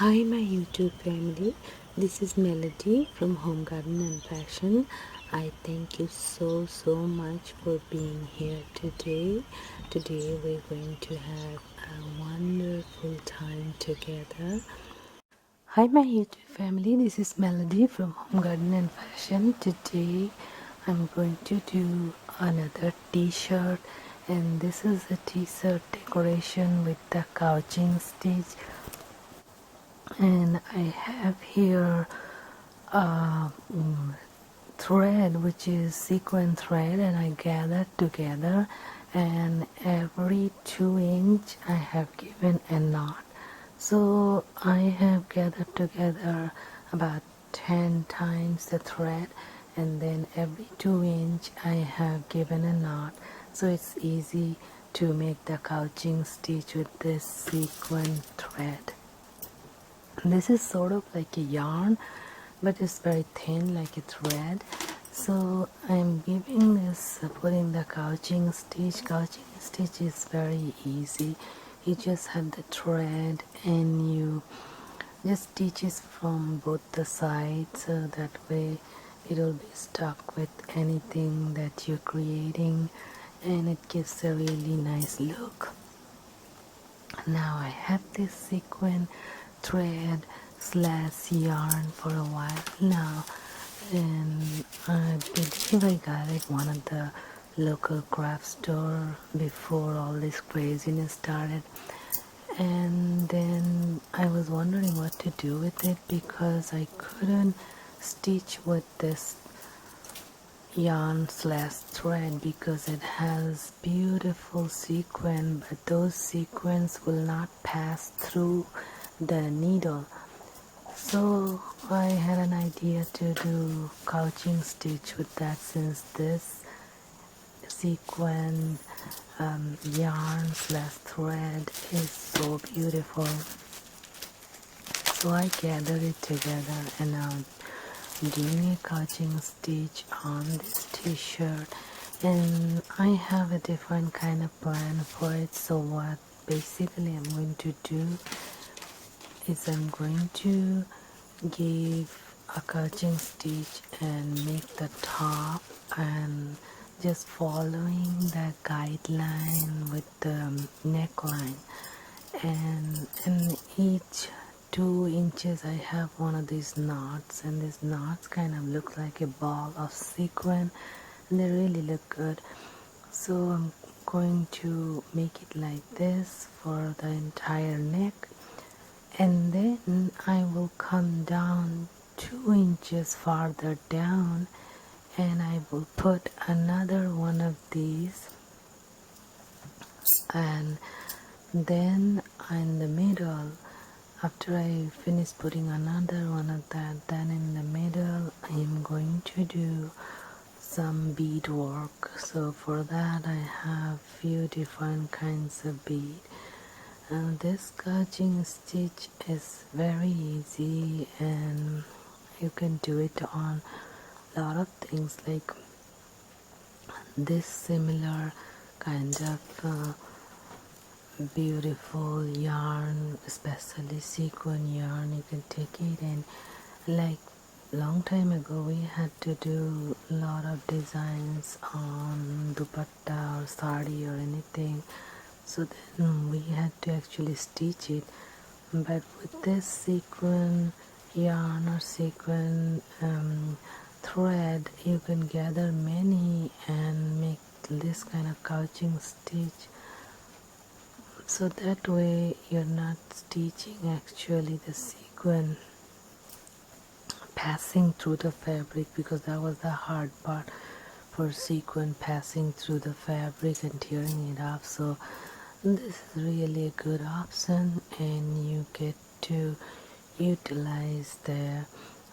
Hi my YouTube family, this is Melody from Home Garden and Fashion. I thank you so much for being here today. Today we're going to have a wonderful time together. Hi my YouTube family, this is Melody from Home Garden and Fashion. Today I'm going to do another t-shirt, and this is a t-shirt decoration with the couching stitch. And I have here a thread which is sequin thread, and I gathered together, and every 2 inch I have given a knot. So I have gathered together about 10 times the thread, and then every 2 inch I have given a knot, so it's easy to make the couching stitch with this sequin thread. This is sort of like a yarn, but it's very thin like a thread. So I'm giving this, putting the couching stitch. Couching stitch is very easy. You just have the thread and you just stitches from both the sides, so that way it will be stuck with anything that you're creating, and it gives a really nice look. Now I have this sequin thread slash yarn for a while now, and I believe I got it one of the local craft store before all this craziness started. And then I was wondering what to do with it, because I couldn't stitch with this yarn slash thread because it has beautiful sequin, but those sequins will not pass through the needle. So I had an idea to do couching stitch with that, since this sequin yarn slash thread is so beautiful. So I gathered it together, and now doing a couching stitch on this t-shirt, and I have a different kind of plan for it. So what basically I'm going to do is I'm going to give a couching stitch and make the top, and just following the guideline with the neckline, and in each 2 inches I have one of these knots, and these knots kind of look like a ball of sequin, and they really look good. So I'm going to make it like this for the entire neck, and then I will come down 2 inches farther down, and I will put another one of these, and then in the middle, after I finish putting another one of that, then in the middle I am going to do some bead work. So for that I have few different kinds of bead, and this couching stitch is very easy, and you can do it on a lot of things, like this similar kind of beautiful yarn, especially sequin yarn. You can take it, and like long time ago we had to do a lot of designs on dupatta or sari or anything, so then we had to actually stitch it. But with this sequin yarn or sequin thread, you can gather many and make this kind of couching stitch, so that way you're not stitching actually the sequin passing through the fabric, because that was the hard part, for sequin passing through the fabric and tearing it off. So this is really a good option, and you get to utilize the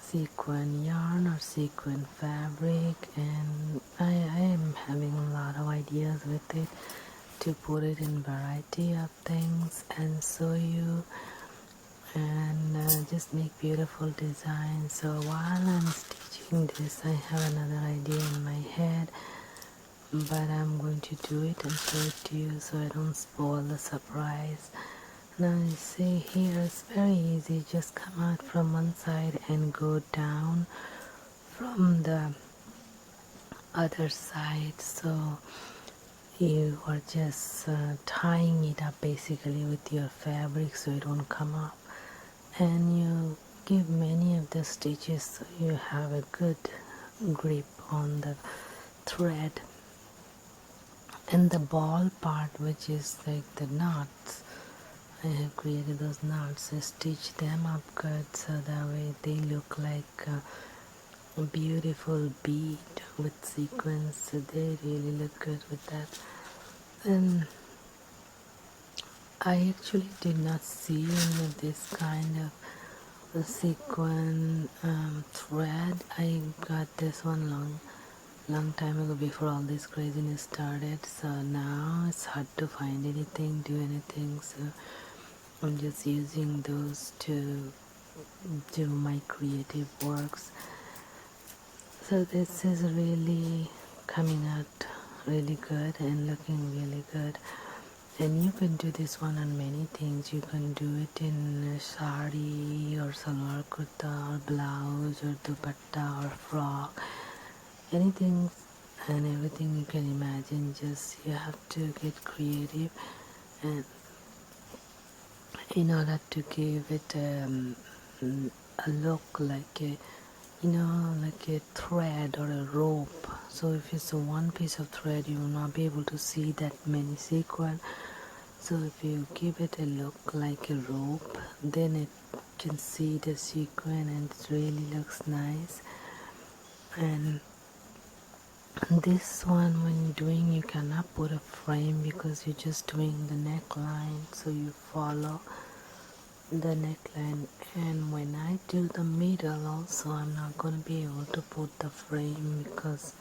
sequin yarn or sequin fabric, and I am having a lot of ideas with it to put it in variety of things and show you, and just make beautiful designs. So while I'm stitching this, I have another idea in my head, but I'm going to do it and show it to you so I don't spoil the surprise. Now you see here it's very easy, just come out from one side and go down from the other side. So you are just tying it up basically with your fabric so it won't come up, and you give many of the stitches so you have a good grip on the thread. And the ball part, which is like the knots, I have created those knots. I stitch them up good so that way they look like a beautiful bead with sequins, so they really look good with that. And I actually did not see any of this kind of a sequin thread. I got this one long time ago before all this craziness started, so now it's hard to find anything, do anything, so I'm just using those to do my creative works. So this is really coming out really good and looking really good. And you can do this one on many things. You can do it in a sari or salwar kurta or blouse or dupatta or frock, anything and everything you can imagine. Just you have to get creative, and in order to give it a look like a, like a thread or a rope. So if it's a one piece of thread, you will not be able to see that many sequins. So if you give it a look like a rope, then it can see the sequin and it really looks nice. And this one, when you're doing, you cannot put a frame because you're just doing the neckline, so you follow the neckline. And when I do the middle also, I'm not going to be able to put the frame because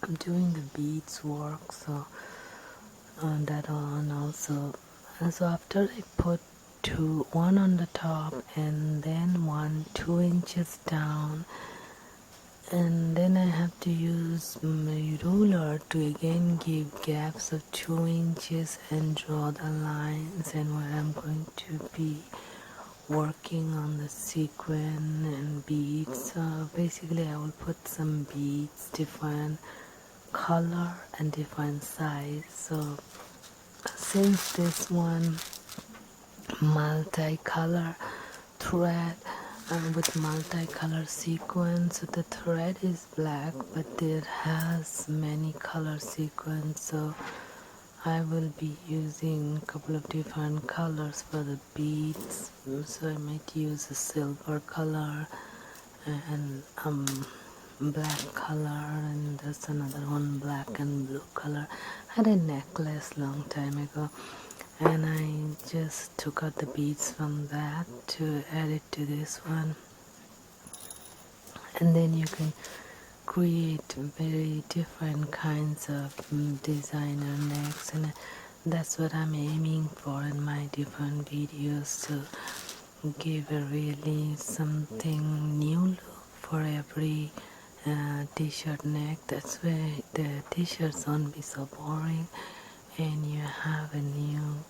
I'm doing the beads work, so on that on also. And so after I put one on the top and then 2 inches down, and then I have to use my ruler to again give gaps of 2 inches and draw the lines, and where I'm going to be working on the sequin and beads. So basically I will put some beads, different color and different size. So since this one multicolor thread with multicolor sequins, so the thread is black but it has many color sequins, so I will be using a couple of different colors for the beads. So I might use a silver color and black color, and there's another one, black and blue color. I had a necklace long time ago, and I just took out the beads from that to add it to this one. And then you can create very different kinds of designer necks, and that's what I'm aiming for in my different videos, to give a really something new look for every t-shirt neck. That's where the t-shirts won't be so boring and you have a new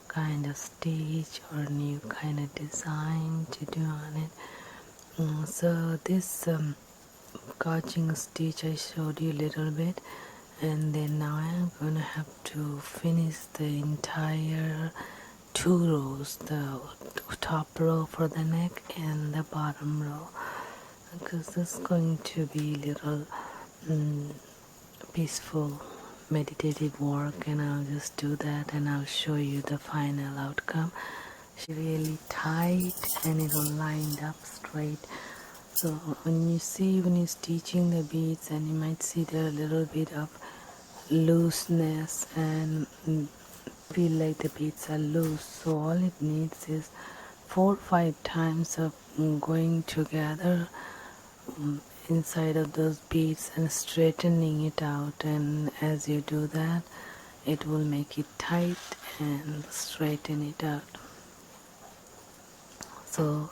kind of stitch or new kind of design to do on it. So this gauging stitch I showed you a little bit, and then now I'm gonna have to finish the entire 2 rows, the top row for the neck and the bottom row, because this is going to be little peaceful meditative work, and I'll just do that and I'll show you the final outcome. It's really tight and it'll lined up straight. So when you're stitching the beads, and you might see there a little bit of looseness and feel like the beads are loose, so all it needs is 4 or 5 times of going together inside of those beads and straightening it out, and as you do that it will make it tight and straighten it out. So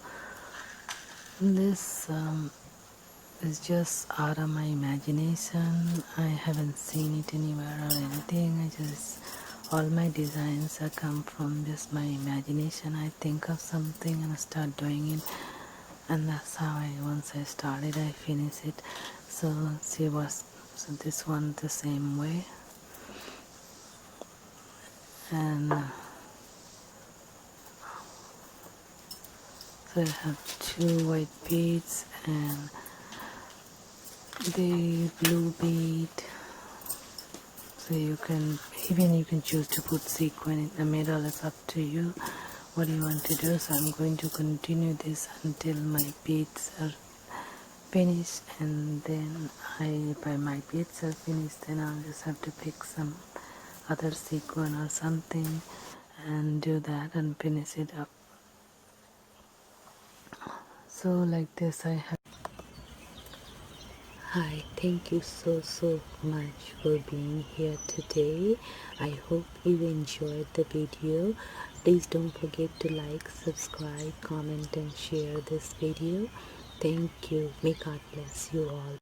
this is just out of my imagination. I haven't seen it anywhere or anything. I just all my designs come from just my imagination. I think of something and I start doing it, and that's how once I started I finish it. So this one the same way, and so I have 2 white beads and the blue bead. So you can choose to put sequin in the middle. It's up to you what you want to do. So I'm going to continue this until my beads are finished, and then by my beads are finished, then I'll just have to pick some other sequin or something and do that and finish it up. So like this I have. Hi, thank you so much for being here today. I hope you enjoyed the video. Please don't forget to like, subscribe, comment and share this video. Thank you. May God bless you all.